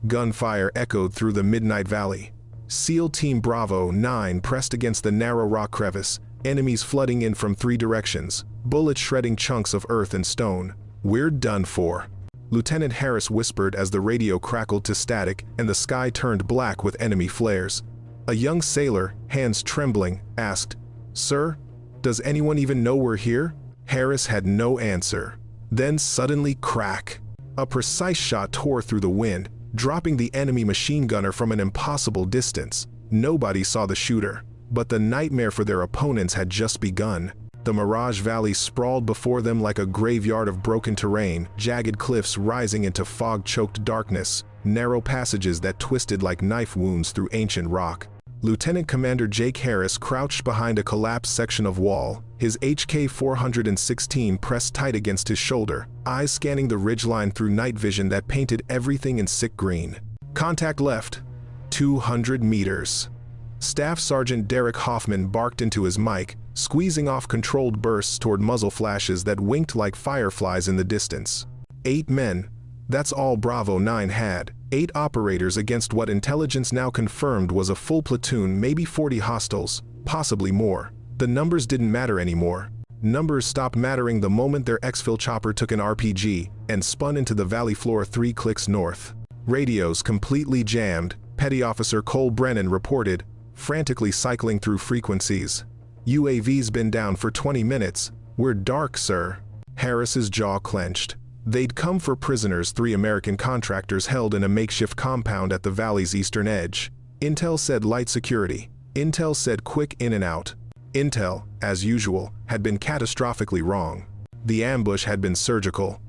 Gunfire echoed through the midnight valley. SEAL Team Bravo 9 pressed against the narrow rock crevice, enemies flooding in from 3 directions, bullets shredding chunks of earth and stone. "We're done for," Lieutenant Harris whispered as the radio crackled to static and the sky turned black with enemy flares. A young sailor, hands trembling, asked, "Sir, does anyone even know we're here?" Harris had no answer. Then suddenly crack. A precise shot tore through the wind, dropping the enemy machine gunner from an impossible distance. Nobody saw the shooter, but the nightmare for their opponents had just begun. The Mirage Valley sprawled before them like a graveyard of broken terrain, jagged cliffs rising into fog-choked darkness, narrow passages that twisted like knife wounds through ancient rock. Lieutenant Commander Jake Harris crouched behind a collapsed section of wall, his HK-416 pressed tight against his shoulder, eyes scanning the ridgeline through night vision that painted everything in sick green. Contact left. 200 meters. Staff Sergeant Derek Hoffman barked into his mic, squeezing off controlled bursts toward muzzle flashes that winked like fireflies in the distance. 8 men. That's all Bravo 9 had. 8 operators against what intelligence now confirmed was a full platoon, maybe 40 hostiles, possibly more. The numbers didn't matter anymore. Numbers stopped mattering the moment their exfil chopper took an RPG and spun into the valley floor 3 clicks north. Radios completely jammed, Petty Officer Cole Brennan reported, frantically cycling through frequencies. "UAV's been down for 20 minutes. We're dark, sir." Harris's jaw clenched. They'd come for prisoners 3 American contractors held in a makeshift compound at the valley's eastern edge. Intel said light security. Intel said quick in and out. Intel, as usual, had been catastrophically wrong. The ambush had been surgical.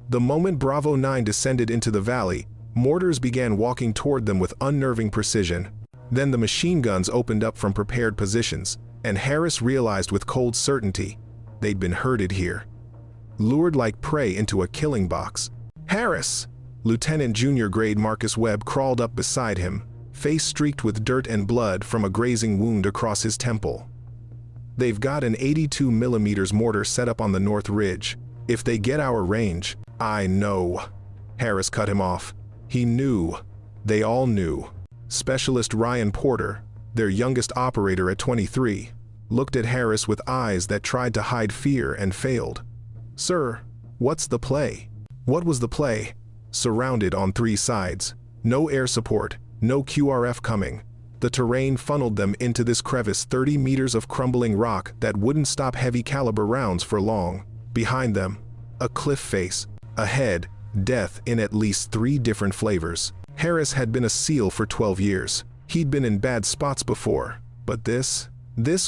The moment Bravo 9 descended into the valley, mortars began walking toward them with unnerving precision. Then the machine guns opened up from prepared positions, and Harris realized with cold certainty they'd been herded here. Lured like prey into a killing box. "Harris!" Lieutenant Junior Grade Marcus Webb crawled up beside him, face streaked with dirt and blood from a grazing wound across his temple. "They've got an 82mm mortar set up on the north ridge. If they get our range..." "I know." Harris cut him off. He knew. They all knew. Specialist Ryan Porter, their youngest operator at 23, looked at Harris with eyes that tried to hide fear and failed. "Sir, what's the play?" What was the play? Surrounded on 3 sides. No air support, no QRF coming. The terrain funneled them into this crevice, 30 meters of crumbling rock that wouldn't stop heavy caliber rounds for long. Behind them, a cliff face. Ahead, death in at least 3 different flavors. Harris had been a SEAL for 12 years. He'd been in bad spots before, but this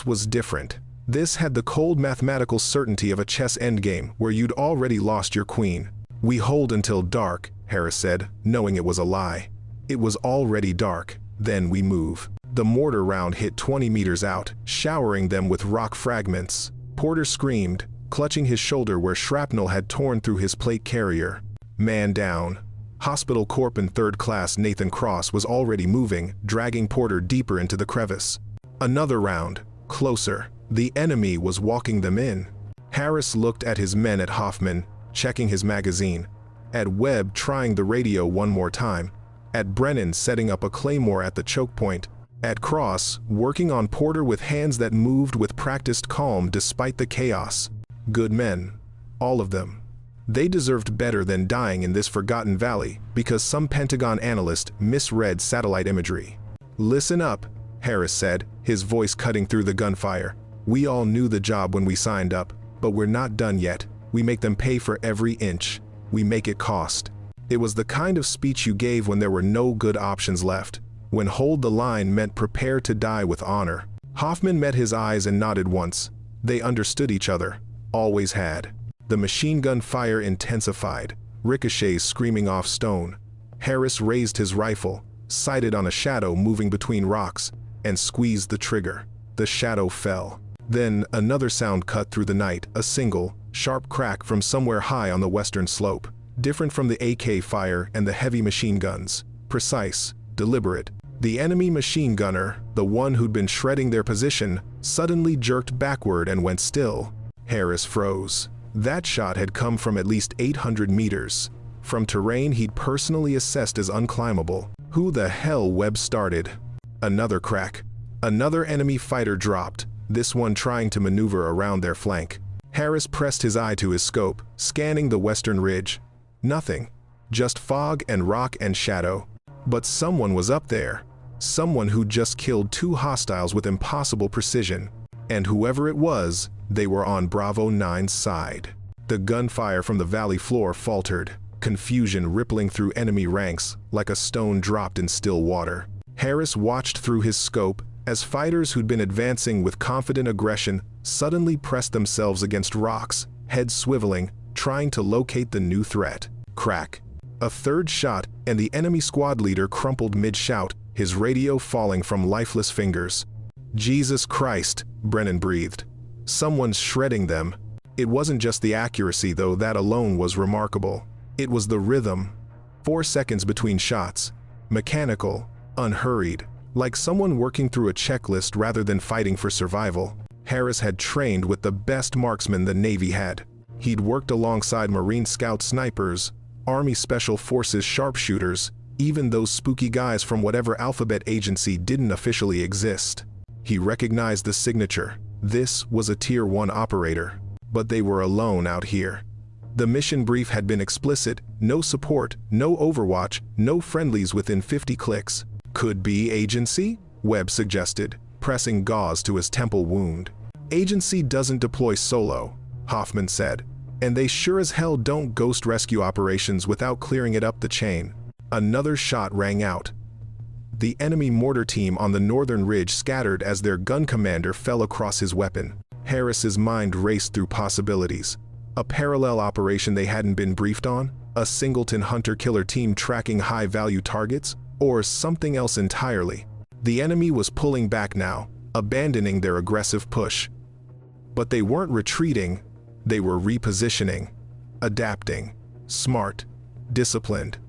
was different. This had the cold mathematical certainty of a chess endgame where you'd already lost your queen. "We hold until dark," Harris said, knowing it was a lie. It was already dark, then we move. The mortar round hit 20 meters out, showering them with rock fragments. Porter screamed, clutching his shoulder where shrapnel had torn through his plate carrier. Man down. Hospital Corpsman 3rd Class Nathan Cross was already moving, dragging Porter deeper into the crevice. Another round, closer. The enemy was walking them in. Harris looked at his men, at Hoffman, checking his magazine, at Webb trying the radio one more time, at Brennan setting up a claymore at the choke point, at Cross working on Porter with hands that moved with practiced calm despite the chaos. Good men. All of them. They deserved better than dying in this forgotten valley because some Pentagon analyst misread satellite imagery. "Listen up," Harris said, his voice cutting through the gunfire. "We all knew the job when we signed up, but we're not done yet. We make them pay for every inch. We make it cost." It was the kind of speech you gave when there were no good options left, when hold the line meant prepare to die with honor. Hoffman met his eyes and nodded once. They understood each other, always had. The machine gun fire intensified, ricochets screaming off stone. Harris raised his rifle, sighted on a shadow moving between rocks, and squeezed the trigger. The shadow fell. Then another sound cut through the night, a single, sharp crack from somewhere high on the western slope. Different from the AK fire and the heavy machine guns. Precise, deliberate. The enemy machine gunner, the one who'd been shredding their position, suddenly jerked backward and went still. Harris froze. That shot had come from at least 800 meters. from terrain he'd personally assessed as unclimbable. Who the hell? Webb started. Another crack. Another enemy fighter dropped, this one trying to maneuver around their flank. Harris pressed his eye to his scope, scanning the western ridge. Nothing. Just fog and rock and shadow. But someone was up there. Someone who'd just killed 2 hostiles with impossible precision. And whoever it was, they were on Bravo 9's side. The gunfire from the valley floor faltered, confusion rippling through enemy ranks like a stone dropped in still water. Harris watched through his scope as fighters who'd been advancing with confident aggression suddenly pressed themselves against rocks, heads swiveling, trying to locate the new threat. Crack. A third shot, and the enemy squad leader crumpled mid-shout, his radio falling from lifeless fingers. Jesus Christ, Brennan breathed. Someone's shredding them. It wasn't just the accuracy, though, that alone was remarkable. It was the rhythm. 4 seconds between shots. Mechanical, unhurried, like someone working through a checklist rather than fighting for survival. Harris had trained with the best marksmen the Navy had. He'd worked alongside Marine Scout snipers, Army Special Forces sharpshooters, even those spooky guys from whatever alphabet agency didn't officially exist. He recognized the signature. This was a Tier 1 operator. But they were alone out here. The mission brief had been explicit: no support, no overwatch, no friendlies within 50 clicks. Could be agency? Webb suggested, pressing gauze to his temple wound. Agency doesn't deploy solo, Hoffman said, and they sure as hell don't ghost rescue operations without clearing it up the chain. Another shot rang out. The enemy mortar team on the northern ridge scattered as their gun commander fell across his weapon. Harris's mind raced through possibilities. A parallel operation they hadn't been briefed on? A singleton hunter-killer team tracking high-value targets? Or something else entirely? The enemy was pulling back now, abandoning their aggressive push. But they weren't retreating, they were repositioning, adapting, smart, disciplined.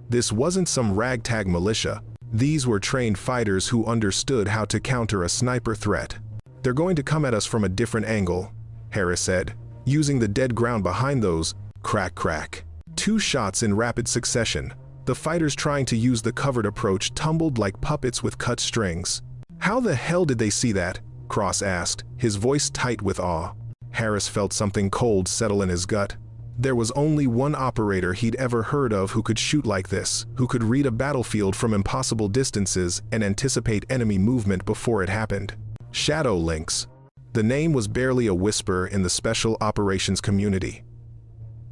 This wasn't some ragtag militia. These were trained fighters who understood how to counter a sniper threat. They're going to come at us from a different angle, Harris said, using the dead ground behind those. Crack, crack. 2 shots in rapid succession. The fighters trying to use the covered approach tumbled like puppets with cut strings. How the hell did they see that? Cross asked, his voice tight with awe. Harris felt something cold settle in his gut. There was only one operator he'd ever heard of who could shoot like this, who could read a battlefield from impossible distances and anticipate enemy movement before it happened. Shadow Lynx. The name was barely a whisper in the special operations community.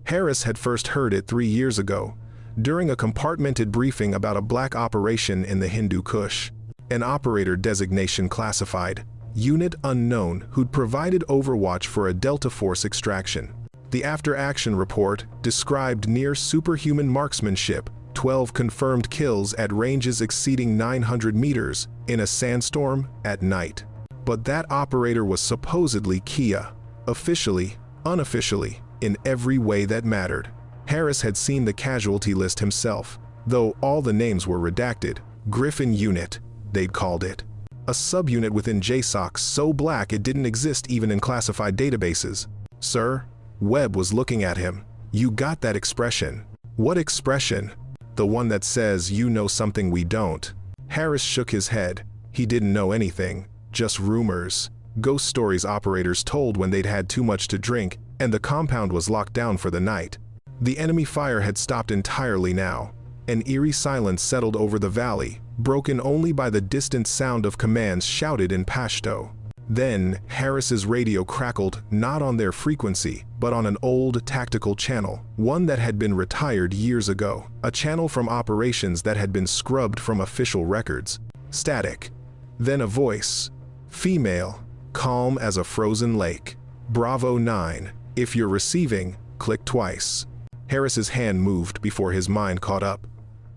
Harris had first heard it 3 years ago, during a compartmented briefing about a black operation in the Hindu Kush. An operator designation classified, Unit Unknown, who'd provided overwatch for a Delta Force extraction. The after-action report described near superhuman marksmanship, 12 confirmed kills at ranges exceeding 900 meters, in a sandstorm, at night. But that operator was supposedly Kia, officially, unofficially, in every way that mattered. Harris had seen the casualty list himself, though all the names were redacted. Griffin Unit, they'd called it. A subunit within JSOC so black it didn't exist even in classified databases. Sir? Webb was looking at him. You got that expression. What expression? The one that says you know something we don't. Harris shook his head. He didn't know anything. Just rumors. Ghost stories operators told when they'd had too much to drink and the compound was locked down for the night. The enemy fire had stopped entirely now. An eerie silence settled over the valley, broken only by the distant sound of commands shouted in Pashto. Then, Harris's radio crackled, not on their frequency, but on an old tactical channel, one that had been retired years ago, a channel from operations that had been scrubbed from official records. Static. Then a voice. Female. Calm as a frozen lake. Bravo 9. If you're receiving, click twice. Harris's hand moved before his mind caught up.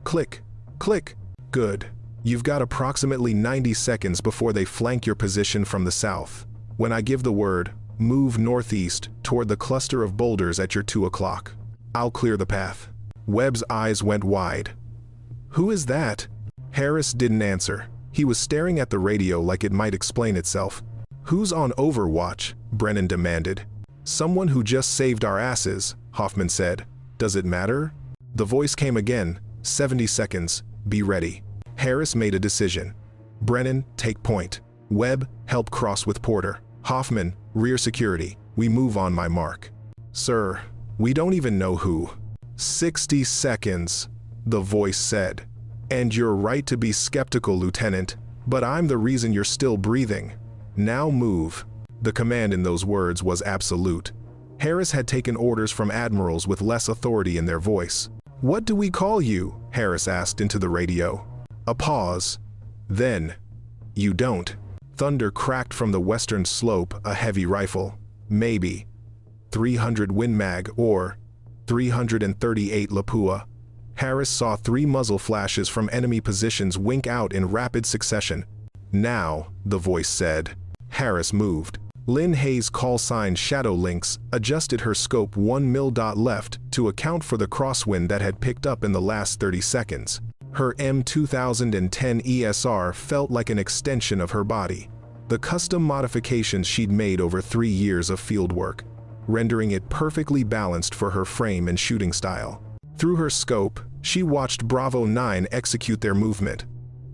Click. Click. Good. You've got approximately 90 seconds before they flank your position from the south. When I give the word, move northeast toward the cluster of boulders at your 2 o'clock. I'll clear the path. Webb's eyes went wide. Who is that? Harris didn't answer. He was staring at the radio like it might explain itself. Who's on overwatch? Brennan demanded. Someone who just saved our asses, Hoffman said. Does it matter? The voice came again, 70 seconds, be ready. Harris made a decision. Brennan, take point. Webb, help cross with Porter. Hoffman, rear security. We move on my mark. Sir, we don't even know who. 60 seconds, the voice said. And you're right to be skeptical, Lieutenant, but I'm the reason you're still breathing. Now move. The command in those words was absolute. Harris had taken orders from admirals with less authority in their voice. What do we call you? Harris asked into the radio. A pause. Then, you don't. Thunder cracked from the western slope, a heavy rifle. Maybe 300 Win Mag or 338 Lapua. Harris saw 3 muzzle flashes from enemy positions wink out in rapid succession. Now, the voice said. Harris moved. Lynn Hayes' call sign Shadow Lynx adjusted her scope 1 mil. Left to account for the crosswind that had picked up in the last 30 seconds. Her M2010 ESR felt like an extension of her body. The custom modifications she'd made over 3 years of fieldwork, rendering it perfectly balanced for her frame and shooting style. Through her scope, she watched Bravo 9 execute their movement.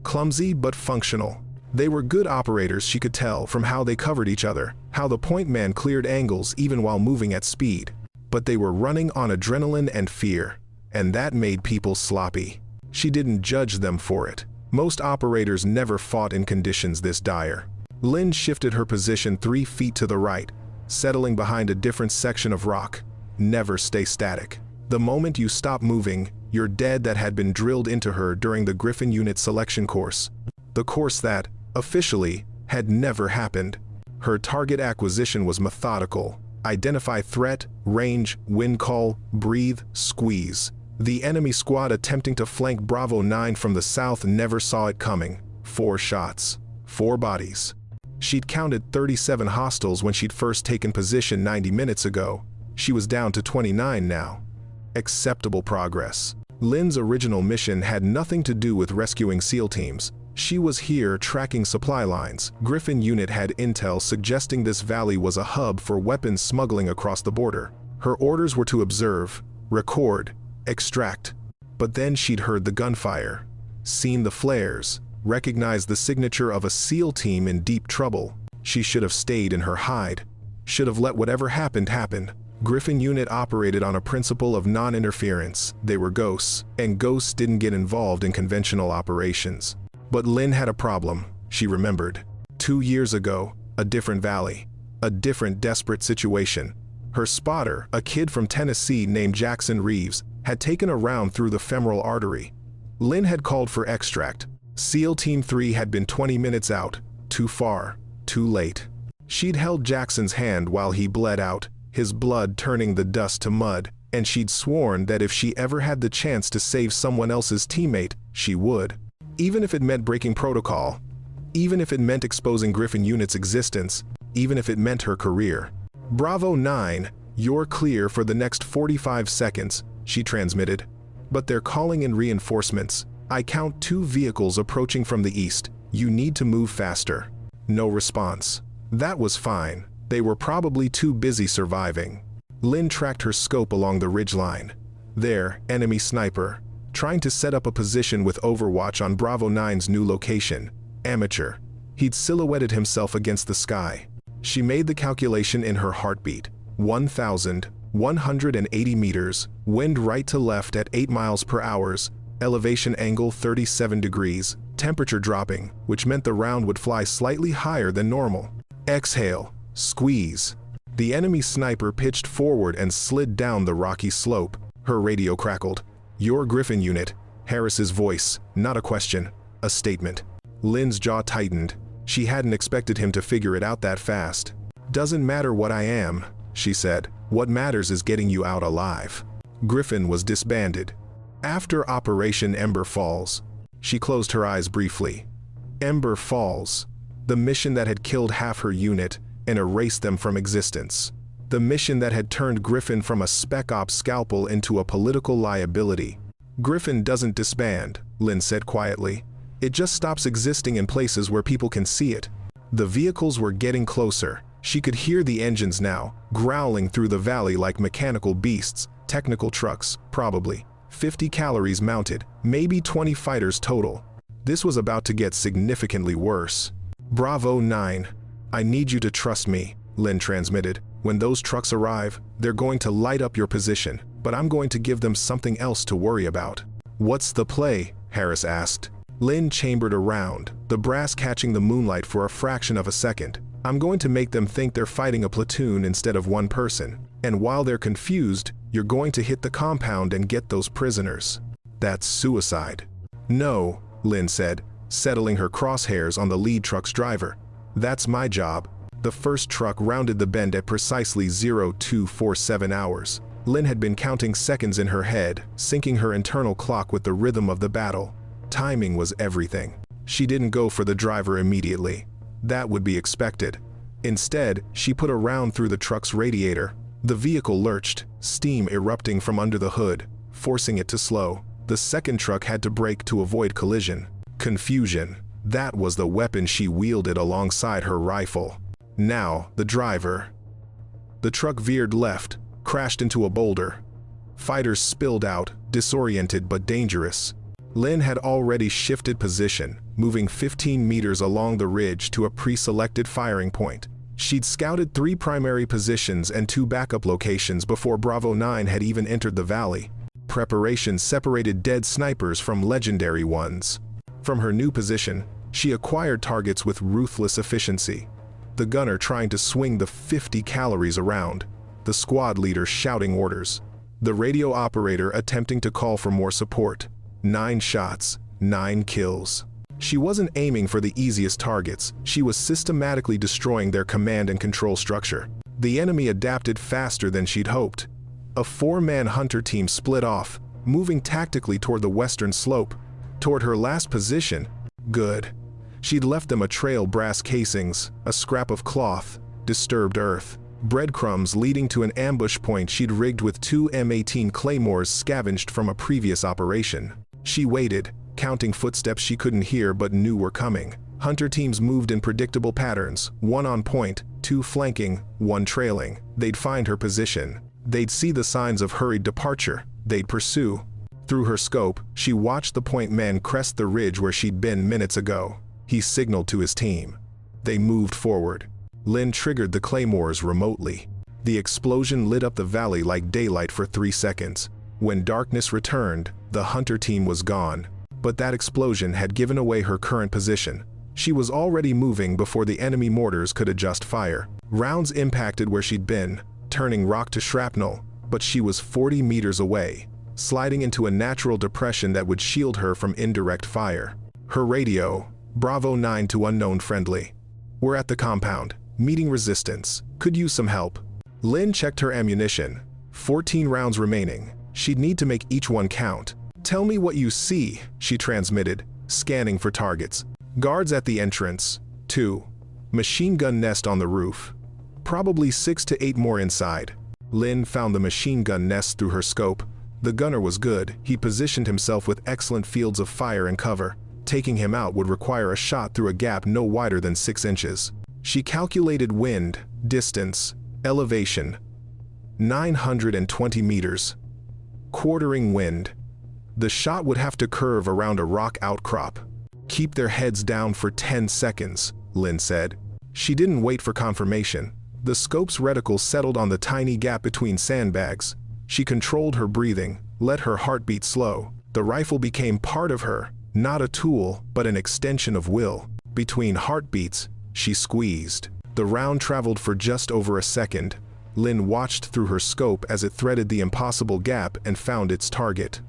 Clumsy but functional. They were good operators, she could tell from how they covered each other, how the point man cleared angles even while moving at speed. But they were running on adrenaline and fear, and that made people sloppy. She didn't judge them for it. Most operators never fought in conditions this dire. Lynn shifted her position 3 feet to the right, settling behind a different section of rock. Never stay static. The moment you stop moving, you're dead. That had been drilled into her during the Griffin unit selection course. The course that, officially, had never happened. Her target acquisition was methodical. Identify threat, range, wind call, breathe, squeeze. The enemy squad attempting to flank Bravo 9 from the south never saw it coming. 4 shots. 4 bodies. She'd counted 37 hostiles when she'd first taken position 90 minutes ago. She was down to 29 now. Acceptable progress. Lynn's original mission had nothing to do with rescuing SEAL teams. She was here tracking supply lines. Griffin unit had intel suggesting this valley was a hub for weapons smuggling across the border. Her orders were to observe, record, extract. But then she'd heard the gunfire, seen the flares, recognized the signature of a SEAL team in deep trouble. She should have stayed in her hide. Should have let whatever happened happen. Griffin unit operated on a principle of non-interference. They were ghosts, and ghosts didn't get involved in conventional operations. But Lynn had a problem, she remembered. 2 years ago, a different valley, a different desperate situation. Her spotter, a kid from Tennessee named Jackson Reeves, had taken a round through the femoral artery. Lynn had called for extract. SEAL Team 3 had been 20 minutes out, too far, too late. She'd held Jackson's hand while he bled out, his blood turning the dust to mud, and she'd sworn that if she ever had the chance to save someone else's teammate, she would. Even if it meant breaking protocol, even if it meant exposing Griffin unit's existence, even if it meant her career. Bravo 9, you're clear for the next 45 seconds, she transmitted. But they're calling in reinforcements. I count 2 vehicles approaching from the east. You need to move faster. No response. That was fine. They were probably too busy surviving. Lynn tracked her scope along the ridgeline. There, enemy sniper, trying to set up a position with overwatch on Bravo 9's new location. Amateur. He'd silhouetted himself against the sky. She made the calculation in her heartbeat. 1,180 meters, wind right to left at 8 miles per hour, elevation angle 37 degrees, temperature dropping, which meant the round would fly slightly higher than normal. Exhale, squeeze. The enemy sniper pitched forward and slid down the rocky slope. Her radio crackled. Your Griffin unit. Harris's voice, not a question, a statement. Lynn's jaw tightened. She hadn't expected him to figure it out that fast. Doesn't matter what I am, she said. What matters is getting you out alive. Griffin was disbanded. After Operation Ember Falls, she closed her eyes briefly. Ember Falls, the mission that had killed half her unit and erased them from existence. The mission that had turned Griffin from a spec ops scalpel into a political liability. Griffin doesn't disband, Lynn said quietly. It just stops existing in places where people can see it. The vehicles were getting closer. She could hear the engines now, growling through the valley like mechanical beasts, technical trucks, probably. 50 calories mounted, maybe 20 fighters total. This was about to get significantly worse. Bravo 9. I need you to trust me, Lynn transmitted. When those trucks arrive, they're going to light up your position, but I'm going to give them something else to worry about. What's the play? Harris asked. Lynn chambered around, the brass catching the moonlight for a fraction of a second. I'm going to make them think they're fighting a platoon instead of one person. And while they're confused, you're going to hit the compound and get those prisoners. That's suicide. No, Lynn said, settling her crosshairs on the lead truck's driver. That's my job. The first truck rounded the bend at precisely 0247 hours. Lynn had been counting seconds in her head, syncing her internal clock with the rhythm of the battle. Timing was everything. She didn't go for the driver immediately. That would be expected. Instead, she put a round through the truck's radiator. The vehicle lurched, steam erupting from under the hood, forcing it to slow. The second truck had to brake to avoid collision. Confusion. That was the weapon she wielded alongside her rifle. Now, the driver. The truck veered left, crashed into a boulder. Fighters spilled out, disoriented but dangerous. Lynn had already shifted position, moving 15 meters along the ridge to a pre-selected firing point. She'd scouted 3 primary positions and 2 backup locations before Bravo 9 had even entered the valley. Preparation separated dead snipers from legendary ones. From her new position, she acquired targets with ruthless efficiency. The gunner trying to swing the 50 calories around, the squad leader shouting orders, the radio operator attempting to call for more support. 9 shots, 9 kills. She wasn't aiming for the easiest targets, she was systematically destroying their command and control structure. The enemy adapted faster than she'd hoped. A 4-man hunter team split off, moving tactically toward the western slope, toward her last position. Good. She'd left them a trail brass casings, a scrap of cloth, disturbed earth, breadcrumbs leading to an ambush point she'd rigged with 2 M18 claymores scavenged from a previous operation. She waited, counting footsteps she couldn't hear but knew were coming. Hunter teams moved in predictable patterns, 1 on point, 2 flanking, 1 trailing. They'd find her position. They'd see the signs of hurried departure. They'd pursue. Through her scope, she watched the point man crest the ridge where she'd been minutes ago. He signaled to his team. They moved forward. Lynn triggered the claymores remotely. The explosion lit up the valley like daylight for 3 seconds. When darkness returned, the hunter team was gone. But that explosion had given away her current position. She was already moving before the enemy mortars could adjust fire. Rounds impacted where she'd been, turning rock to shrapnel, but she was 40 meters away, sliding into a natural depression that would shield her from indirect fire. Her radio, Bravo 9 to unknown friendly. We're at the compound, meeting resistance, could use some help. Lynn checked her ammunition, 14 rounds remaining. She'd need to make each one count. Tell me what you see, she transmitted, scanning for targets. Guards at the entrance, 2. Machine gun nest on the roof. Probably 6 to 8 more inside. Lynn found the machine gun nest through her scope. The gunner was good. He positioned himself with excellent fields of fire and cover. Taking him out would require a shot through a gap no wider than 6 inches. She calculated wind, distance, elevation. 920 meters. Quartering wind. The shot would have to curve around a rock outcrop. Keep their heads down for 10 seconds, Lynn said. She didn't wait for confirmation. The scope's reticle settled on the tiny gap between sandbags. She controlled her breathing, let her heartbeat slow. The rifle became part of her, not a tool, but an extension of will. Between heartbeats, she squeezed. The round traveled for just over a second. Lynn watched through her scope as it threaded the impossible gap and found its target.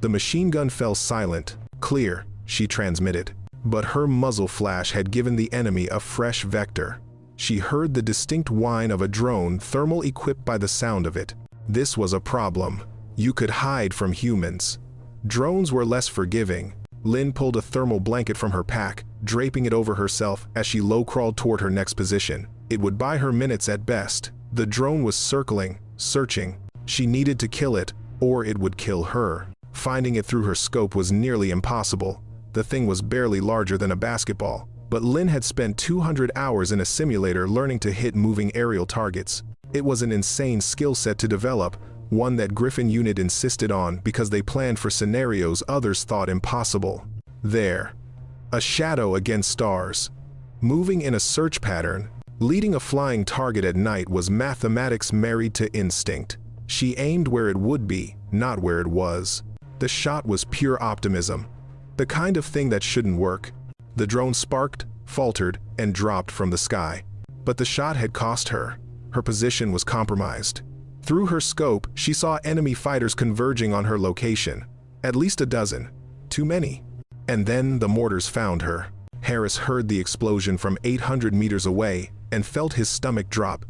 The machine gun fell silent. Clear, she transmitted. But her muzzle flash had given the enemy a fresh vector. She heard the distinct whine of a drone, thermal equipped by the sound of it. This was a problem. You could hide from humans. Drones were less forgiving. Lynn pulled a thermal blanket from her pack, draping it over herself as she low-crawled toward her next position. It would buy her minutes at best. The drone was circling, searching. She needed to kill it, or it would kill her. Finding it through her scope was nearly impossible. The thing was barely larger than a basketball, but Lynn had spent 200 hours in a simulator learning to hit moving aerial targets. It was an insane skill set to develop, one that Griffin Unit insisted on because they planned for scenarios others thought impossible. There, a shadow against stars, moving in a search pattern, leading a flying target at night was mathematics married to instinct. She aimed where it would be, not where it was. The shot was pure optimism, the kind of thing that shouldn't work. The drone sparked, faltered, and dropped from the sky. But the shot had cost her. Her position was compromised. Through her scope, she saw enemy fighters converging on her location. At least a dozen. Too many. And then the mortars found her. Harris heard the explosion from 800 meters away and felt his stomach drop.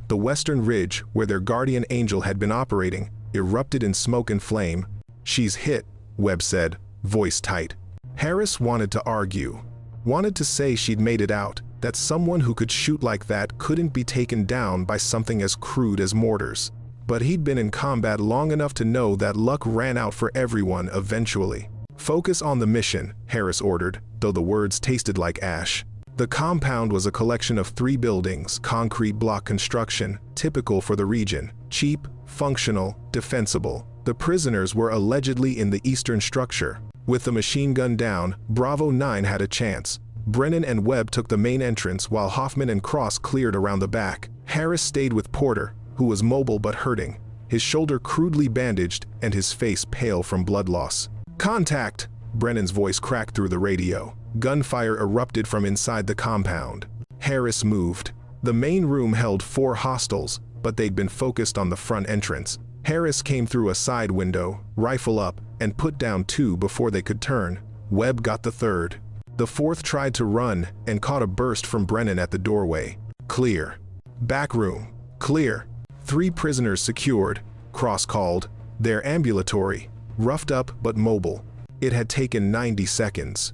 The western ridge, where their guardian angel had been operating, erupted in smoke and flame. "She's hit," Webb said, voice tight. Harris wanted to argue. Wanted to say she'd made it out, that someone who could shoot like that couldn't be taken down by something as crude as mortars. But he'd been in combat long enough to know that luck ran out for everyone eventually. "Focus on the mission," Harris ordered, though the words tasted like ash. The compound was a collection of 3 buildings, concrete block construction, typical for the region, cheap, functional, defensible. The prisoners were allegedly in the eastern structure. With the machine gun down, Bravo 9 had a chance. Brennan and Webb took the main entrance while Hoffman and Cross cleared around the back. Harris stayed with Porter, who was mobile but hurting, his shoulder crudely bandaged and his face pale from blood loss. "Contact!" Brennan's voice cracked through the radio. Gunfire erupted from inside the compound. Harris moved. The main room held 4 hostiles, but they'd been focused on the front entrance. Harris came through a side window, rifle up, and put down 2 before they could turn. Webb got the 3rd. The 4th tried to run and caught a burst from Brennan at the doorway. "Clear." "Back room." "Clear." 3 prisoners secured, Cross called. They're ambulatory, roughed up but mobile. It had taken 90 seconds.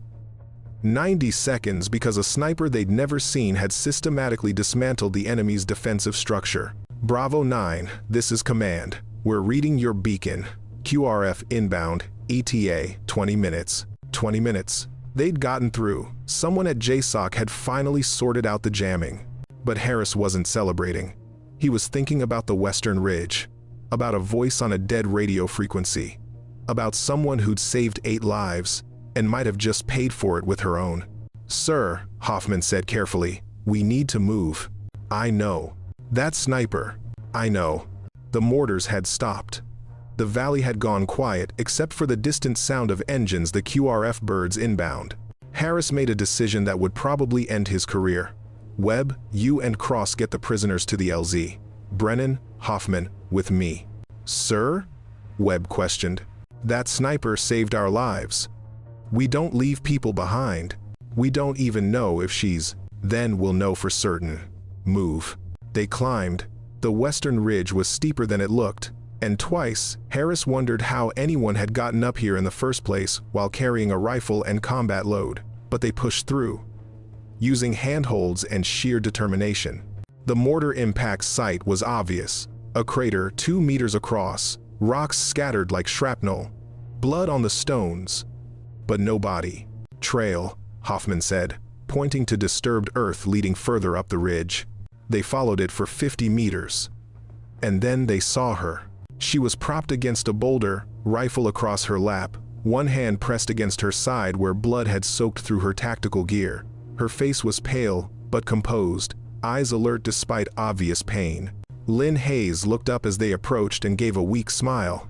90 seconds because a sniper they'd never seen had systematically dismantled the enemy's defensive structure. "Bravo 9, this is command. We're reading your beacon. QRF inbound, ETA, 20 minutes. 20 minutes. They'd gotten through. Someone at JSOC had finally sorted out the jamming. But Harris wasn't celebrating. He was thinking about the Western Ridge, about a voice on a dead radio frequency, about someone who'd saved 8 lives and might have just paid for it with her own. "Sir," Hoffman said carefully, "we need to move." "I know." "That sniper." "I know." The mortars had stopped. The valley had gone quiet except for the distant sound of engines, the QRF birds inbound. Harris made a decision that would probably end his career. "Webb, you and Cross get the prisoners to the LZ. Brennan, Hoffman, with me." "Sir?" Webb questioned. "That sniper saved our lives. We don't leave people behind. We don't even know if she's. Then we'll know for certain. Move." They climbed. The western ridge was steeper than it looked, and twice, Harris wondered how anyone had gotten up here in the first place while carrying a rifle and combat load. But they pushed through, using handholds and sheer determination. The mortar impact site was obvious. A crater 2 meters across, rocks scattered like shrapnel, blood on the stones, but no body. "Trail," Hoffman said, pointing to disturbed earth leading further up the ridge. They followed it for 50 meters. And then they saw her. She was propped against a boulder, rifle across her lap, one hand pressed against her side where blood had soaked through her tactical gear. Her face was pale, but composed, eyes alert despite obvious pain. Lynn Hayes looked up as they approached and gave a weak smile.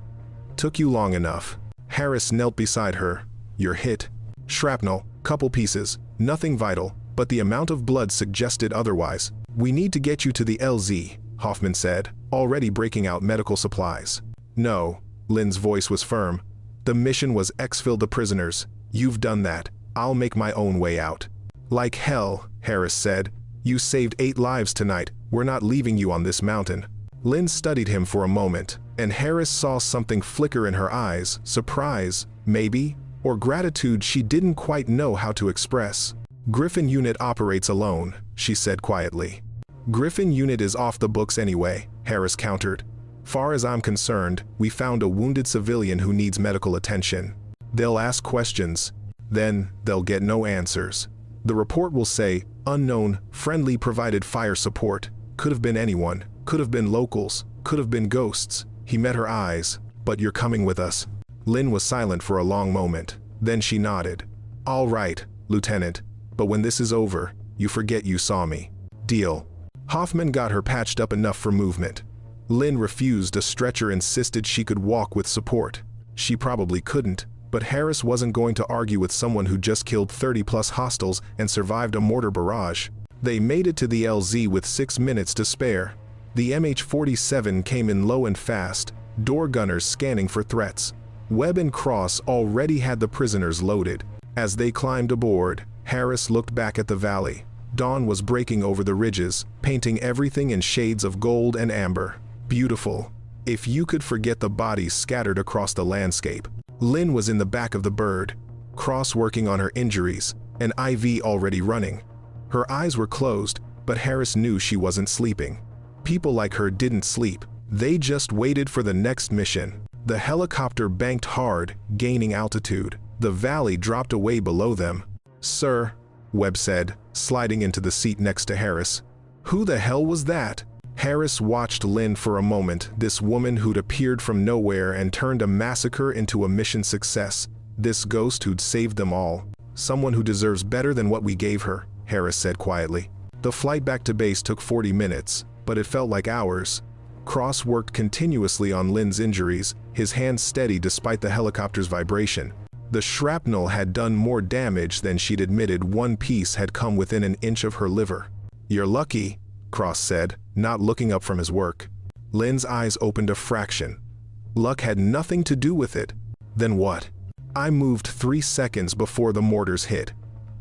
"Took you long enough." Harris knelt beside her. "You're hit. Shrapnel, couple pieces, nothing vital, but the amount of blood suggested otherwise. We need to get you to the LZ," Hoffman said, already breaking out medical supplies. "No," Lynn's voice was firm. "The mission was exfil the prisoners. You've done that. I'll make my own way out." "Like hell," Harris said. "You saved 8 lives tonight. We're not leaving you on this mountain." Lynn studied him for a moment, and Harris saw something flicker in her eyes, surprise, maybe, or gratitude she didn't quite know how to express. "Griffin Unit operates alone," she said quietly. "Griffin Unit is off the books anyway," Harris countered. "Far as I'm concerned, we found a wounded civilian who needs medical attention. They'll ask questions. Then they'll get no answers. The report will say, unknown, friendly provided fire support. Could have been anyone, could have been locals, could have been ghosts. He met her eyes. But you're coming with us. Lynn was silent for a long moment. Then she nodded. All right, Lieutenant. But when this is over, you forget you saw me. Deal. Hoffman got her patched up enough for movement. Lynn refused. A stretcher insisted she could walk with support. She probably couldn't, but Harris wasn't going to argue with someone who just killed 30+ hostiles and survived a mortar barrage. They made it to the LZ with 6 minutes to spare. The MH-47 came in low and fast, door gunners scanning for threats. Webb and Cross already had the prisoners loaded. As they climbed aboard, Harris looked back at the valley. Dawn was breaking over the ridges, painting everything in shades of gold and amber. Beautiful. If you could forget the bodies scattered across the landscape. Lynn was in the back of the Bird, Cross working on her injuries, an IV already running. Her eyes were closed, but Harris knew she wasn't sleeping. People like her didn't sleep. They just waited for the next mission. The helicopter banked hard, gaining altitude. The valley dropped away below them. Sir, Webb said, sliding into the seat next to Harris. Who the hell was that? Harris watched Lynn for a moment, this woman who'd appeared from nowhere and turned a massacre into a mission success. This ghost who'd saved them all. Someone who deserves better than what we gave her, Harris said quietly. The flight back to base took 40 minutes, but it felt like hours. Cross worked continuously on Lynn's injuries, his hands steady despite the helicopter's vibration. The shrapnel had done more damage than she'd admitted. One piece had come within an inch of her liver. You're lucky, Cross said, not looking up from his work. Lynn's eyes opened a fraction. Luck had nothing to do with it. Then what? I moved 3 seconds before the mortars hit.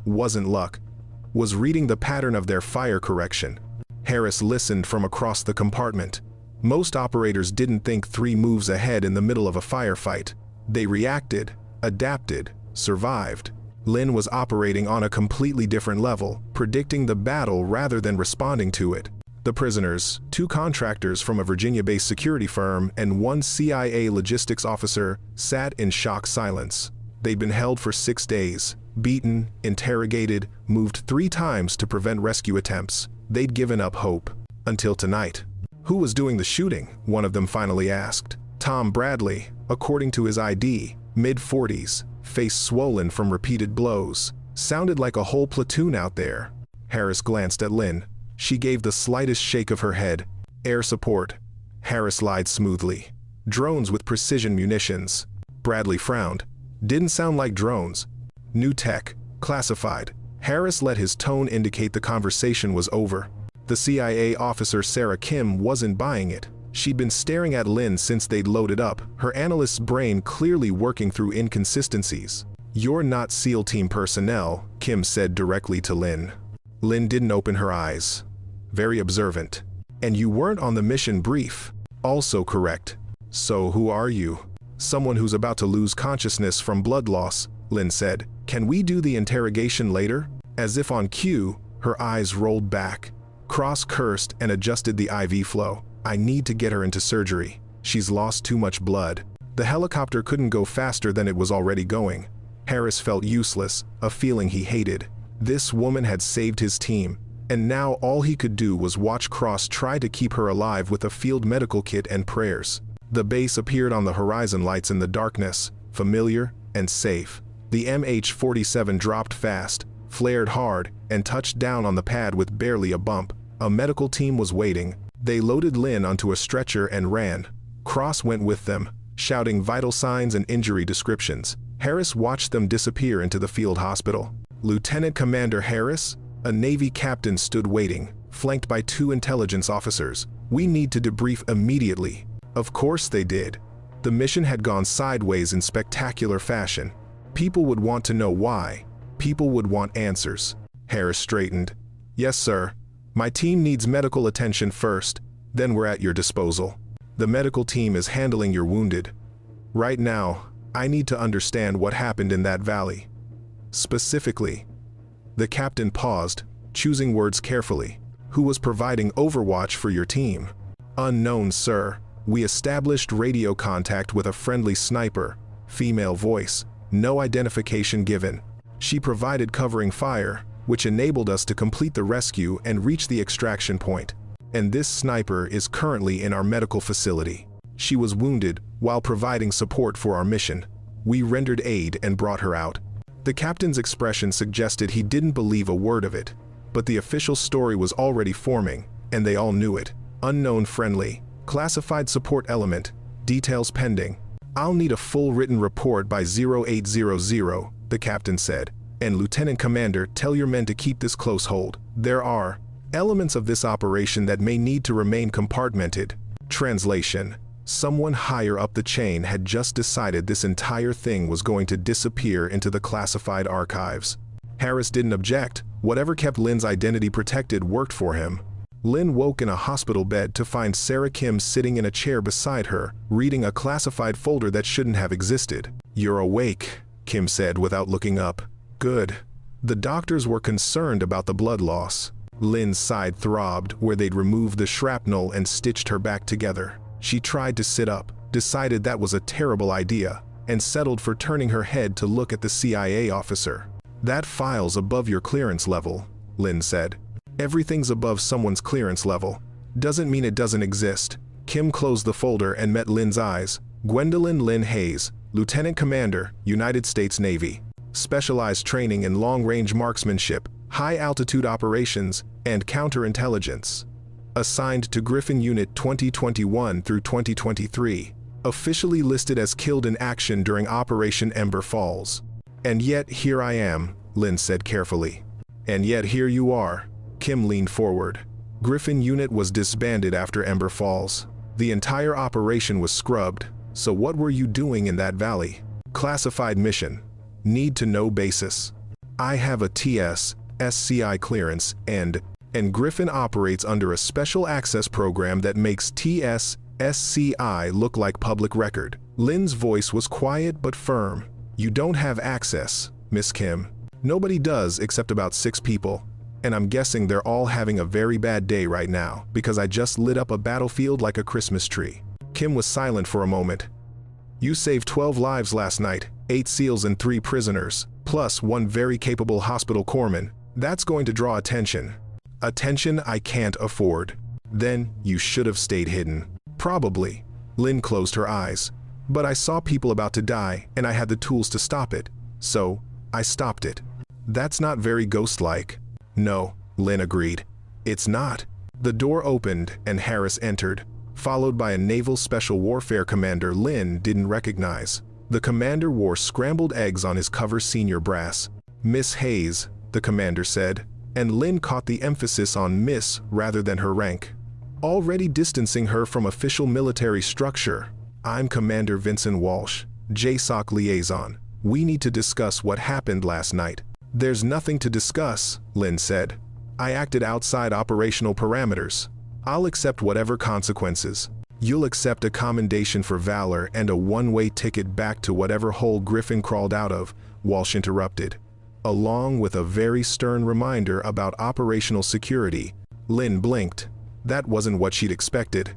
Wasn't luck. Was reading the pattern of their fire correction. Harris listened from across the compartment. Most operators didn't think 3 moves ahead in the middle of a firefight. They reacted, adapted, survived. Lynn was operating on a completely different level, predicting the battle rather than responding to it. The prisoners, 2 contractors from a Virginia-based security firm and 1 CIA logistics officer, sat in shocked silence. They'd been held for 6 days, beaten, interrogated, moved 3 times to prevent rescue attempts. They'd given up hope. Until tonight. Who was doing the shooting? One of them finally asked. Tom Bradley, according to his ID, mid-40s, face swollen from repeated blows. Sounded like a whole platoon out there. Harris glanced at Lynn. She gave the slightest shake of her head. Air support. Harris lied smoothly. Drones with precision munitions. Bradley frowned. Didn't sound like drones. New tech. Classified. Harris let his tone indicate the conversation was over. The CIA officer Sarah Kim wasn't buying it. She'd been staring at Lynn since they'd loaded up, her analyst's brain clearly working through inconsistencies. You're not SEAL team personnel, Kim said directly to Lynn. Lynn didn't open her eyes. Very observant. And you weren't on the mission brief. Also correct. So who are you? Someone who's about to lose consciousness from blood loss, Lynn said. Can we do the interrogation later? As if on cue, her eyes rolled back. Cross cursed and adjusted the IV flow. I need to get her into surgery. She's lost too much blood. The helicopter couldn't go faster than it was already going. Harris felt useless, a feeling he hated. This woman had saved his team, and now all he could do was watch Cross try to keep her alive with a field medical kit and prayers. The base appeared on the horizon lights in the darkness, familiar and safe. The MH-47 dropped fast, flared hard, and touched down on the pad with barely a bump. A medical team was waiting. They loaded Lynn onto a stretcher and ran. Cross went with them, shouting vital signs and injury descriptions. Harris watched them disappear into the field hospital. Lieutenant Commander Harris, a Navy captain, stood waiting, flanked by 2 intelligence officers. We need to debrief immediately. Of course they did. The mission had gone sideways in spectacular fashion. People would want to know why. People would want answers. Harris straightened. Yes, sir. My team needs medical attention first, then we're at your disposal. The medical team is handling your wounded. Right now, I need to understand what happened in that valley. Specifically. The captain paused, choosing words carefully. Who was providing overwatch for your team? Unknown, sir. We established radio contact with a friendly sniper. Female voice. No identification given. She provided covering fire, which enabled us to complete the rescue and reach the extraction point. And this sniper is currently in our medical facility. She was wounded while providing support for our mission. We rendered aid and brought her out. The captain's expression suggested he didn't believe a word of it, but the official story was already forming, and they all knew it. Unknown friendly, classified support element, details pending. I'll need a full written report by 0800, the captain said. And Lieutenant Commander, tell your men to keep this close hold. There are elements of this operation that may need to remain compartmented. Translation: someone higher up the chain had just decided this entire thing was going to disappear into the classified archives. Harris didn't object. Whatever kept Lynn's identity protected worked for him. Lynn woke in a hospital bed to find Sarah Kim sitting in a chair beside her, reading a classified folder that shouldn't have existed. "You're awake," Kim said without looking up. "Good." The doctors were concerned about the blood loss. Lynn's side throbbed where they'd removed the shrapnel and stitched her back together. She tried to sit up, decided that was a terrible idea, and settled for turning her head to look at the CIA officer. "That file's above your clearance level," Lynn said. "Everything's above someone's clearance level. Doesn't mean it doesn't exist." Kim closed the folder and met Lynn's eyes. "Gwendolyn Lynn Hayes, Lieutenant Commander, United States Navy. Specialized training in long-range marksmanship, high-altitude operations, and counterintelligence. Assigned to Griffin Unit 2021 through 2023. Officially listed as killed in action during Operation Ember Falls. And yet here I am," Lynn said carefully. "And yet here you are." Kim leaned forward. "Griffin Unit was disbanded after Ember Falls. The entire operation was scrubbed. So what were you doing in that valley?" "Classified mission. Need to know basis. I have a TS, SCI clearance, and Griffin operates under a special access program that makes TS, SCI look like public record." Lynn's voice was quiet but firm. "You don't have access, Miss Kim. Nobody does except about 6 people. And I'm guessing they're all having a very bad day right now because I just lit up a battlefield like a Christmas tree." Kim was silent for a moment. "You saved 12 lives last night, 8 SEALs and 3 prisoners, plus 1 very capable hospital corpsman. That's going to draw attention. Attention I can't afford. Then you should have stayed hidden." "Probably." Lynn closed her eyes. "But I saw people about to die and I had the tools to stop it. So, I stopped it." "That's not very ghost-like." "No," Lynn agreed. "It's not." The door opened and Harris entered, followed by a Naval Special Warfare commander Lynn didn't recognize. The commander wore scrambled eggs on his cover senior brass. "Miss Hayes," the commander said, and Lynn caught the emphasis on Miss rather than her rank, already distancing her from official military structure. "I'm Commander Vincent Walsh, JSOC liaison. We need to discuss what happened last night." "There's nothing to discuss," Lynn said. "I acted outside operational parameters. I'll accept whatever consequences." "You'll accept a commendation for valor and a one-way ticket back to whatever hole Griffin crawled out of," Walsh interrupted, along with a very stern reminder about operational security. Lynn blinked. That wasn't what she'd expected.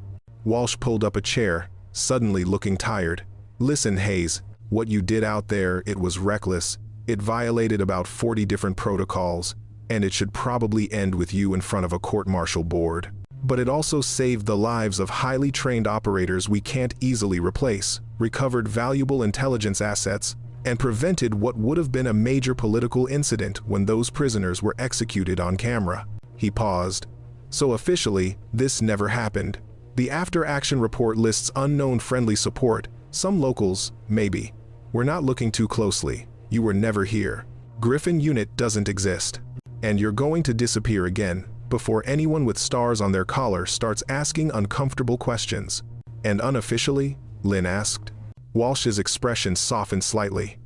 Walsh pulled up a chair, suddenly looking tired. "Listen, Hayes, what you did out there, it was reckless. It violated about 40 different protocols, and it should probably end with you in front of a court-martial board. But it also saved the lives of highly trained operators we can't easily replace, recovered valuable intelligence assets, and prevented what would have been a major political incident when those prisoners were executed on camera." He paused. "So officially, this never happened. The after-action report lists unknown friendly support, some locals, maybe. We're not looking too closely. You were never here. Griffin Unit doesn't exist. And you're going to disappear again, before anyone with stars on their collar starts asking uncomfortable questions." "And unofficially?" Lynn asked. Walsh's expression softened slightly.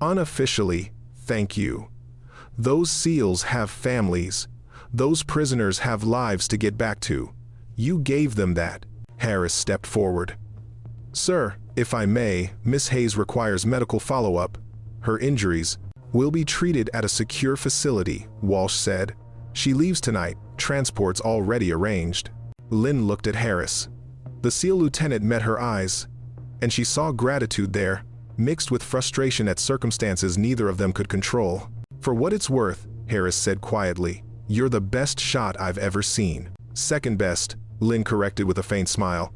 "Unofficially, thank you. Those SEALs have families. Those prisoners have lives to get back to. You gave them that." Harris stepped forward. "Sir, if I may, Miss Hayes requires medical follow-up. Her injuries will be treated at a secure facility," Walsh said. "She leaves tonight, transport's already arranged." Lynn looked at Harris. The SEAL lieutenant met her eyes, and she saw gratitude there, mixed with frustration at circumstances neither of them could control. "For what it's worth," Harris said quietly, "you're the best shot I've ever seen." "Second best," Lynn corrected with a faint smile.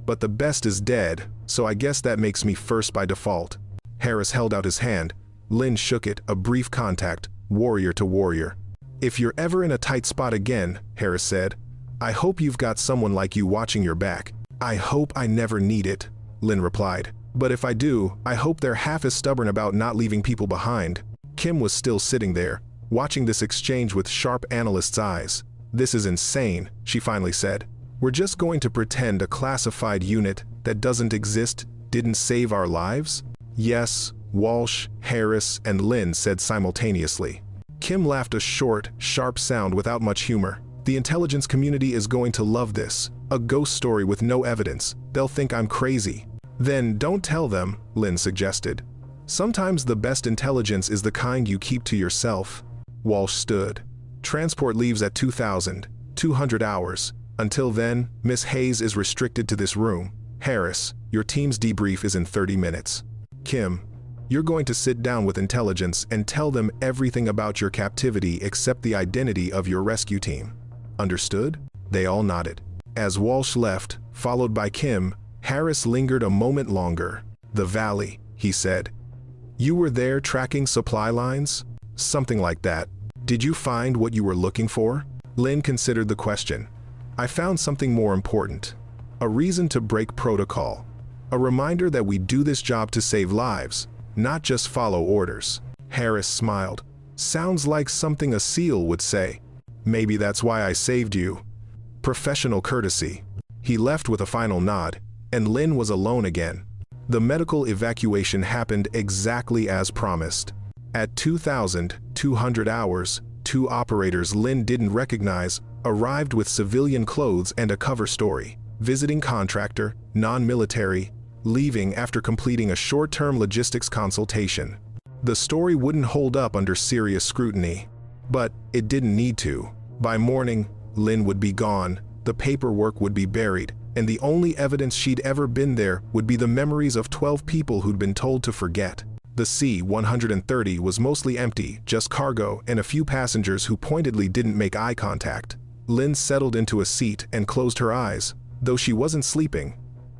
but the best is dead, so I guess that makes me first by default. Harris held out his hand. Lynn shook it, a brief contact, warrior to warrior. If you're ever in a tight spot again, Harris said, I hope you've got someone like you watching your back. I hope I never need it, Lynn replied. But if I do, I hope they're half as stubborn about not leaving people behind. Kim was still sitting there, watching this exchange with sharp analyst's eyes. This is insane, she finally said. We're just going to pretend a classified unit that doesn't exist didn't save our lives? Yes, Walsh, Harris, and Lynn said simultaneously. Kim laughed, a short, sharp sound without much humor. The intelligence community is going to love this. A ghost story with no evidence. They'll think I'm crazy. Then don't tell them, Lynn suggested. Sometimes the best intelligence is the kind you keep to yourself. Walsh stood. Transport leaves at 2,200 hours. Until then, Miss Hayes is restricted to this room. Harris, your team's debrief is in 30 minutes. Kim, you're going to sit down with intelligence and tell them everything about your captivity except the identity of your rescue team. Understood? They all nodded. As Walsh left, followed by Kim, Harris lingered a moment longer. The valley, he said. You were there tracking supply lines? Something like that. Did you find what you were looking for? Lynn considered the question. I found something more important. A reason to break protocol. A reminder that we do this job to save lives, not just follow orders. Harris smiled. Sounds like something a SEAL would say. Maybe that's why I saved you. Professional courtesy. He left with a final nod, and Lynn was alone again. The medical evacuation happened exactly as promised. At 2,200 hours, 2 operators Lynn didn't recognize arrived with civilian clothes and a cover story. Visiting contractor, non-military, leaving after completing a short-term logistics consultation. The story wouldn't hold up under serious scrutiny. But it didn't need to. By morning, Lynn would be gone, the paperwork would be buried, and the only evidence she'd ever been there would be the memories of 12 people who'd been told to forget. The C-130 was mostly empty, just cargo and a few passengers who pointedly didn't make eye contact. Lynn settled into a seat and closed her eyes, though she wasn't sleeping,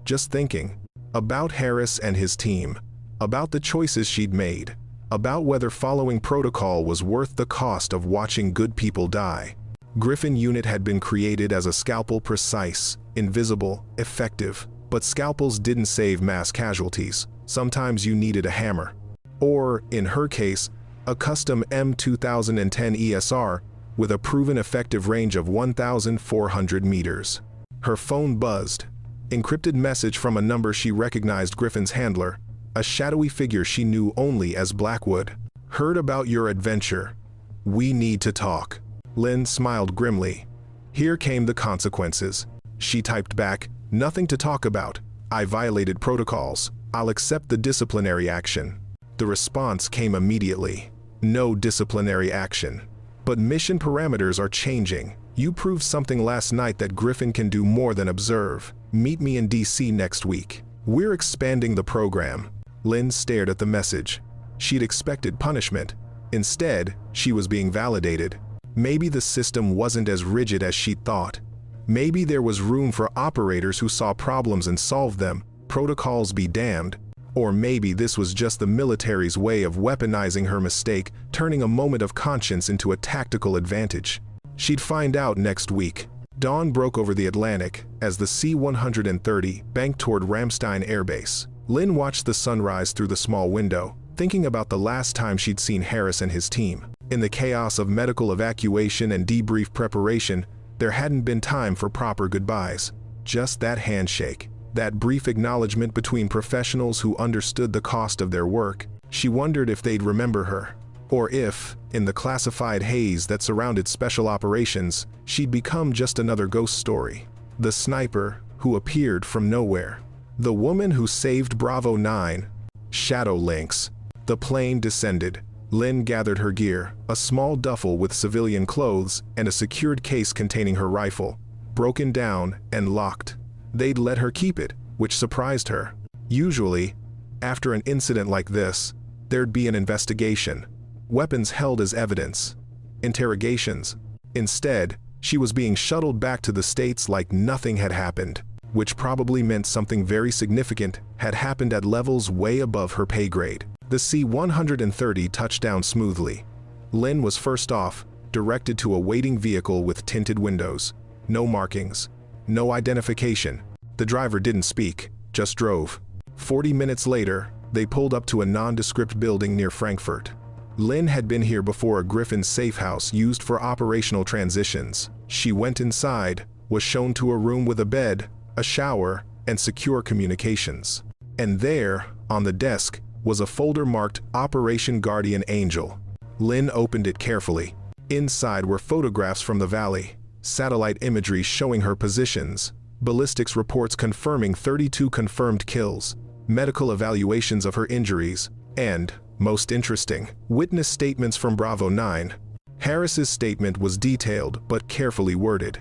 just thinking. About Harris and his team. About the choices she'd made. About whether following protocol was worth the cost of watching good people die. Griffin unit had been created as a scalpel, precise, invisible, effective, but scalpels didn't save mass casualties. Sometimes you needed a hammer. Or, in her case, a custom M2010 ESR with a proven effective range of 1,400 meters. Her phone buzzed. Encrypted message from a number she recognized, Griffin's handler, a shadowy figure she knew only as Blackwood. Heard about your adventure. We need to talk. Lynn smiled grimly. Here came the consequences. She typed back, nothing to talk about. I violated protocols. I'll accept the disciplinary action. The response came immediately. No disciplinary action. But mission parameters are changing. You proved something last night that Griffin can do more than observe. Meet me in DC next week. We're expanding the program. Lynn stared at the message. She'd expected punishment. Instead, she was being validated. Maybe the system wasn't as rigid as she'd thought. Maybe there was room for operators who saw problems and solved them, protocols be damned. Or maybe this was just the military's way of weaponizing her mistake, turning a moment of conscience into a tactical advantage. She'd find out next week. Dawn broke over the Atlantic as the C-130 banked toward Ramstein Air Base. Lynn watched the sunrise through the small window, thinking about the last time she'd seen Harris and his team. In the chaos of medical evacuation and debrief preparation, there hadn't been time for proper goodbyes. Just that handshake, that brief acknowledgement between professionals who understood the cost of their work. She wondered if they'd remember her, or if, in the classified haze that surrounded special operations, she'd become just another ghost story. The sniper who appeared from nowhere. The woman who saved Bravo 9. Shadow Lynx. The plane descended. Lynn gathered her gear, a small duffel with civilian clothes and a secured case containing her rifle, broken down and locked. They'd let her keep it, which surprised her. Usually, after an incident like this, there'd be an investigation. Weapons held as evidence. Interrogations. Instead, she was being shuttled back to the States like nothing had happened. which probably meant something very significant had happened at levels way above her pay grade. The C-130 touched down smoothly. Lynn was first off, directed to a waiting vehicle with tinted windows. No markings, no identification. The driver didn't speak, just drove. 40 minutes later, they pulled up to a nondescript building near Frankfurt. Lynn had been here before a Griffin safe house used for operational transitions. She went inside, was shown to a room with a bed, a shower, and secure communications. And there, on the desk, was a folder marked Operation Guardian Angel. Lynn opened it carefully. Inside were photographs from the valley, satellite imagery showing her positions, ballistics reports confirming 32 confirmed kills, medical evaluations of her injuries, and, most interesting, witness statements from Bravo 9. Harris's statement was detailed but carefully worded.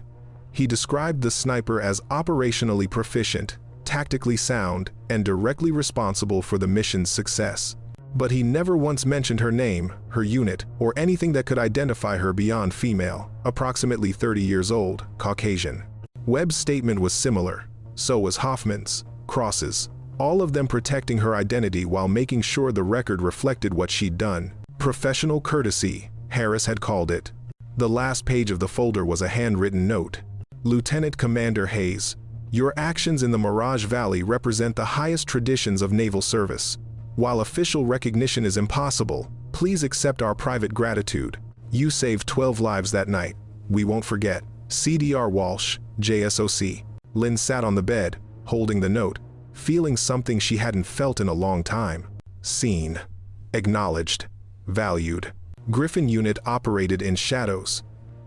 He described the sniper as operationally proficient, tactically sound, and directly responsible for the mission's success. But he never once mentioned her name, her unit, or anything that could identify her beyond female, approximately 30 years old, Caucasian. Webb's statement was similar, so was Hoffman's, Cross's, all of them protecting her identity while making sure the record reflected what she'd done. Professional courtesy, Harris had called it. The last page of the folder was a handwritten note. Lieutenant Commander Hayes, your actions in the Mirage Valley represent the highest traditions of naval service. While official recognition is impossible, please accept our private gratitude. You saved 12 lives that night. We won't forget. CDR Walsh, JSOC. Lynn sat on the bed, holding the note, feeling something she hadn't felt in a long time. Seen. Acknowledged. Valued. Griffin unit operated in shadows.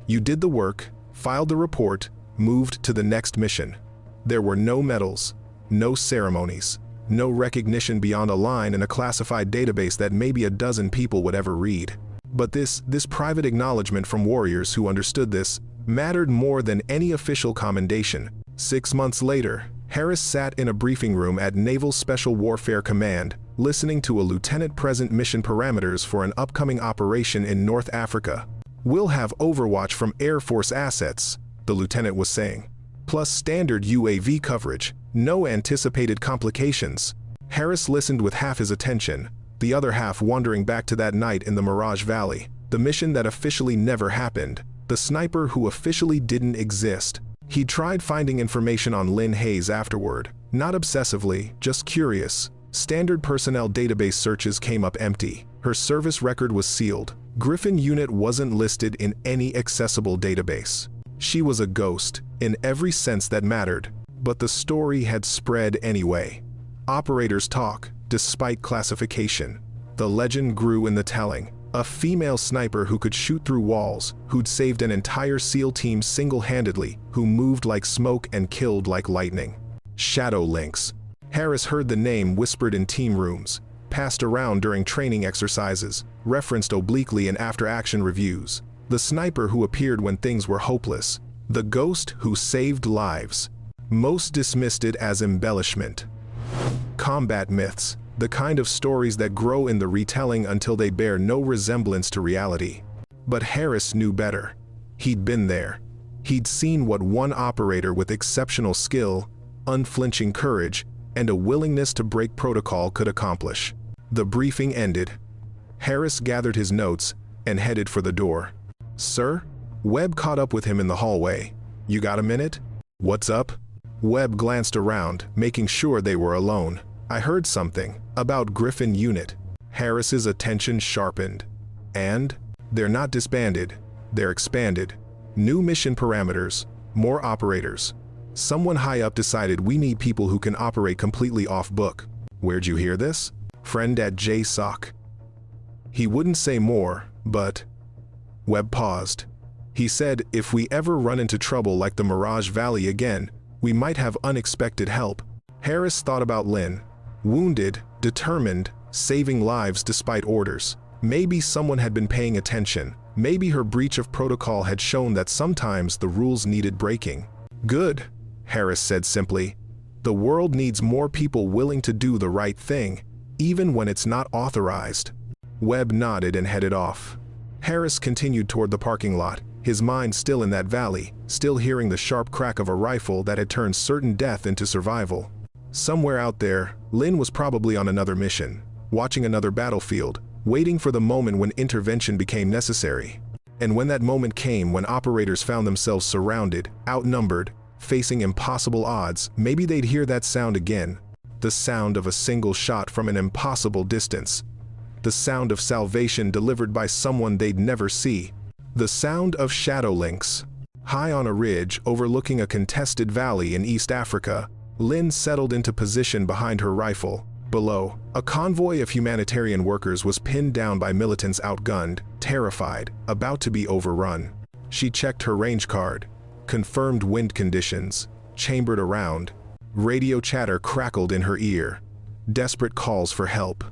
You did the work, filed the report, moved to the next mission. There were no medals, no ceremonies, no recognition beyond a line in a classified database that maybe a dozen people would ever read. But this private acknowledgement from warriors who understood this mattered more than any official commendation. 6 months later, Harris sat in a briefing room at Naval Special Warfare Command, listening to a lieutenant present mission parameters for an upcoming operation in North Africa. We'll have overwatch from Air Force assets, the lieutenant was saying, plus standard UAV coverage, no anticipated complications. Harris listened with half his attention, the other half wandering back to that night in the Mirage Valley, the mission that officially never happened, the sniper who officially didn't exist. He tried finding information on Lynn Hayes afterward, not obsessively, just curious. Standard personnel database searches came up empty. Her service record was sealed. Griffin unit wasn't listed in any accessible database. She was a ghost, in every sense that mattered. But the story had spread anyway. Operators talk, despite classification. The legend grew in the telling. A female sniper who could shoot through walls, who'd saved an entire SEAL team single-handedly, who moved like smoke and killed like lightning. Shadow Lynx. Harris heard the name whispered in team rooms, passed around during training exercises, referenced obliquely in after-action reviews. The sniper who appeared when things were hopeless. The ghost who saved lives. Most dismissed it as embellishment. Combat myths. The kind of stories that grow in the retelling until they bear no resemblance to reality. But Harris knew better. He'd been there. He'd seen what one operator with exceptional skill, unflinching courage, and a willingness to break protocol could accomplish. The briefing ended. Harris gathered his notes and headed for the door. "Sir?" Webb caught up with him in the hallway. "You got a minute?" "What's up?" Webb glanced around, making sure they were alone. "I heard something about Griffin unit." Harris's attention sharpened. "And?" "They're not disbanded. They're expanded. New mission parameters, more operators. Someone high up decided we need people who can operate completely off book." "Where'd you hear this?" "Friend at JSOC." He wouldn't say more, but... Webb paused. He said if we ever run into trouble like the Mirage Valley again, we might have unexpected help. Harris thought about Lynn. Wounded, determined, saving lives despite orders. Maybe someone had been paying attention. Maybe her breach of protocol had shown that sometimes the rules needed breaking. "Good," Harris said simply. "The world needs more people willing to do the right thing, even when it's not authorized." Webb nodded and headed off. Harris continued toward the parking lot, his mind still in that valley, still hearing the sharp crack of a rifle that had turned certain death into survival. Somewhere out there, Lynn was probably on another mission, watching another battlefield, waiting for the moment when intervention became necessary. And when that moment came, when operators found themselves surrounded, outnumbered, facing impossible odds, maybe they'd hear that sound again. The sound of a single shot from an impossible distance. The sound of salvation delivered by someone they'd never see. The sound of Shadow Lynx. High on a ridge overlooking a contested valley in East Africa, Lynn settled into position behind her rifle. Below, a convoy of humanitarian workers was pinned down by militants, outgunned, terrified, about to be overrun. She checked her range card, confirmed wind conditions, chambered around. Radio chatter crackled in her ear. Desperate calls for help.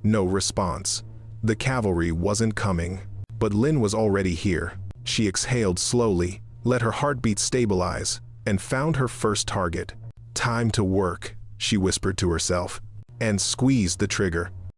No response. The cavalry wasn't coming. But Lynn was already here. She exhaled slowly, let her heartbeat stabilize, and found her first target. Time to work, she whispered to herself, and squeezed the trigger.